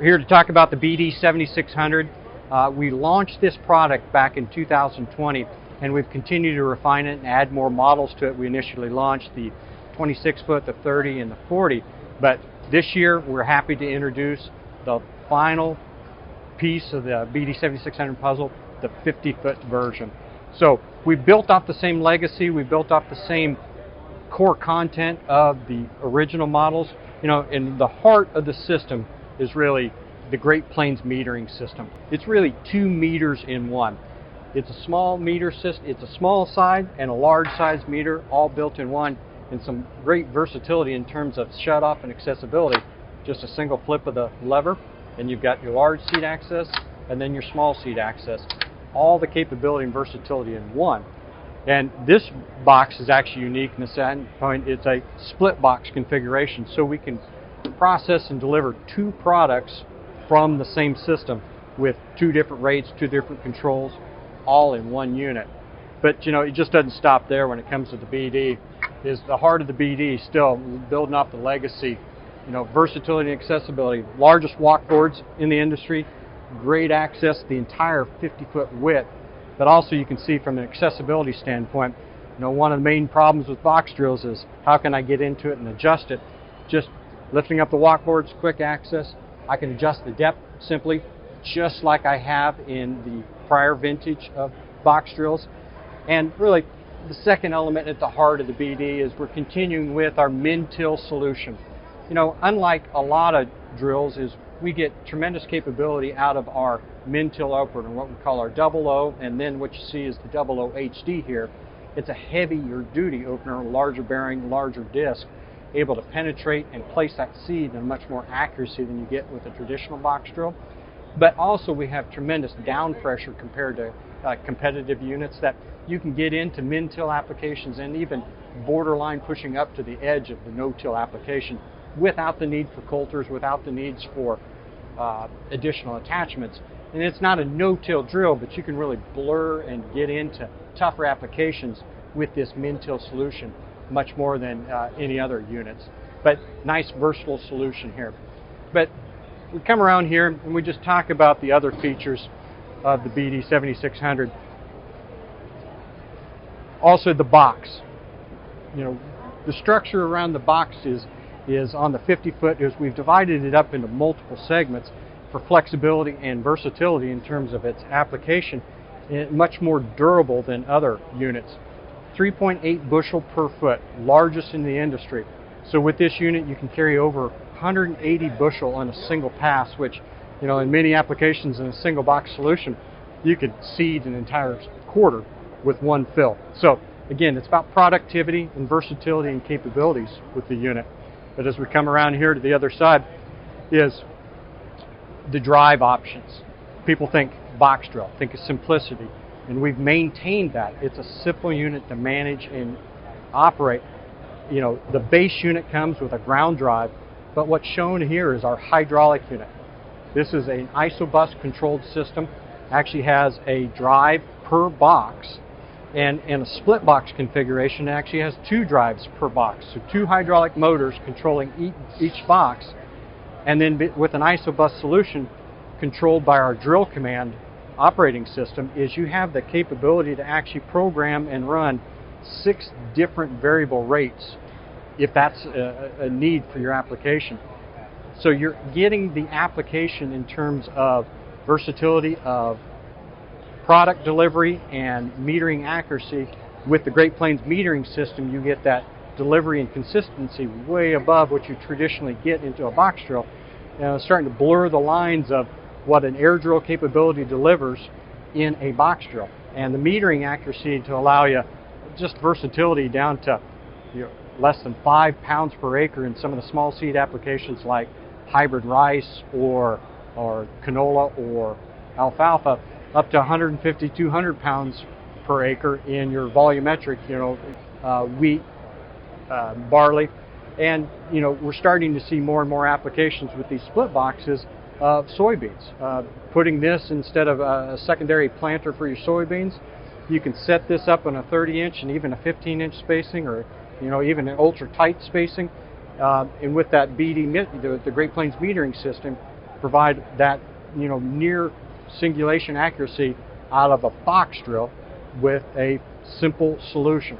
here to talk about the BD 7600. We launched this product back in 2020, and we've continued to refine it and add more models to it. We initially launched the 26 foot, the 30, and the 40, but this year we're happy to introduce the final piece of the BD 7600 puzzle, the 50 foot version. So we built off the same legacy, we built off the same core content of the original models. You know, and the heart of the system is really the Great Plains metering system. It's really 2 meters in one. It's a small meter system, it's a small side and a large size meter all built in one, and some great versatility in terms of shut off and accessibility. Just a single flip of the lever and you've got your large seat access and then your small seat access. All the capability and versatility in one. And this box is actually unique in the standpoint it's a split box configuration, so we can process and deliver 2 products from the same system with 2 different rates, 2 different controls, all in one unit. But you know, it just doesn't stop there when it comes to the BD. Is the heart of the BD still building off the legacy, you know, versatility and accessibility. Largest walkboards in the industry, great access the entire 50-foot width. But also you can see from an accessibility standpoint, you know, one of the main problems with box drills is how can I get into it and adjust it. Just lifting up the walkboards, quick access. I can adjust the depth simply, just like I have in the prior vintage of box drills. And really, the second element at the heart of the BD is we're continuing with our min-till solution. You know, unlike a lot of drills, is we get tremendous capability out of our min-till opener, what we call our 00, and then what you see is the 00 HD here. It's a heavier duty opener, larger bearing, larger disc, able to penetrate and place that seed in much more accuracy than you get with a traditional box drill. But also we have tremendous down pressure compared to competitive units that you can get into min-till applications and even borderline pushing up to the edge of the no-till application without the need for coulters, without the needs for additional attachments. And it's not a no-till drill, but you can really blur and get into tougher applications with this min-till solution much more than any other units. But nice versatile solution here. But we come around here and we just talk about the other features of the BD 7600. Also the box. You know, the structure around the box is on the 50 foot is we've divided it up into multiple segments for flexibility and versatility in terms of its application, and much more durable than other units. 3.8 bushel per foot, largest in the industry. So with this unit you can carry over 180 bushel on a single pass, which, you know, in many applications in a single box solution you could seed an entire quarter with one fill. So again, it's about productivity and versatility and capabilities with the unit. But as we come around here to the other side is the drive options. People think box drill, think of simplicity, and we've maintained that. It's a simple unit to manage and operate. You know, the base unit comes with a ground drive, but what's shown here is our hydraulic unit. This is an isobus controlled system, actually has a drive per box, and in a split box configuration it actually has 2 drives per box, so 2 hydraulic motors controlling each box. And then with an isobus solution controlled by our drill command operating system is you have the capability to actually program and run 6 different variable rates if that's a need for your application. So you're getting the application in terms of versatility of product delivery and metering accuracy. With the Great Plains metering system, you get that delivery and consistency way above what you traditionally get into a box drill. Starting to blur the lines of what an air drill capability delivers in a box drill, and the metering accuracy to allow you just versatility down to, you know, less than 5 pounds per acre in some of the small seed applications like hybrid rice or canola or alfalfa, up to 150, 200 pounds per acre in your volumetric, you know, wheat, barley. And, you know, we're starting to see more and more applications with these split boxes of soybeans. Putting this instead of a secondary planter for your soybeans, you can set this up on a 30-inch and even a 15-inch spacing, or, you know, even an ultra-tight spacing. And with that BD, the Great Plains metering system, provide that near singulation accuracy out of a box drill with a simple solution.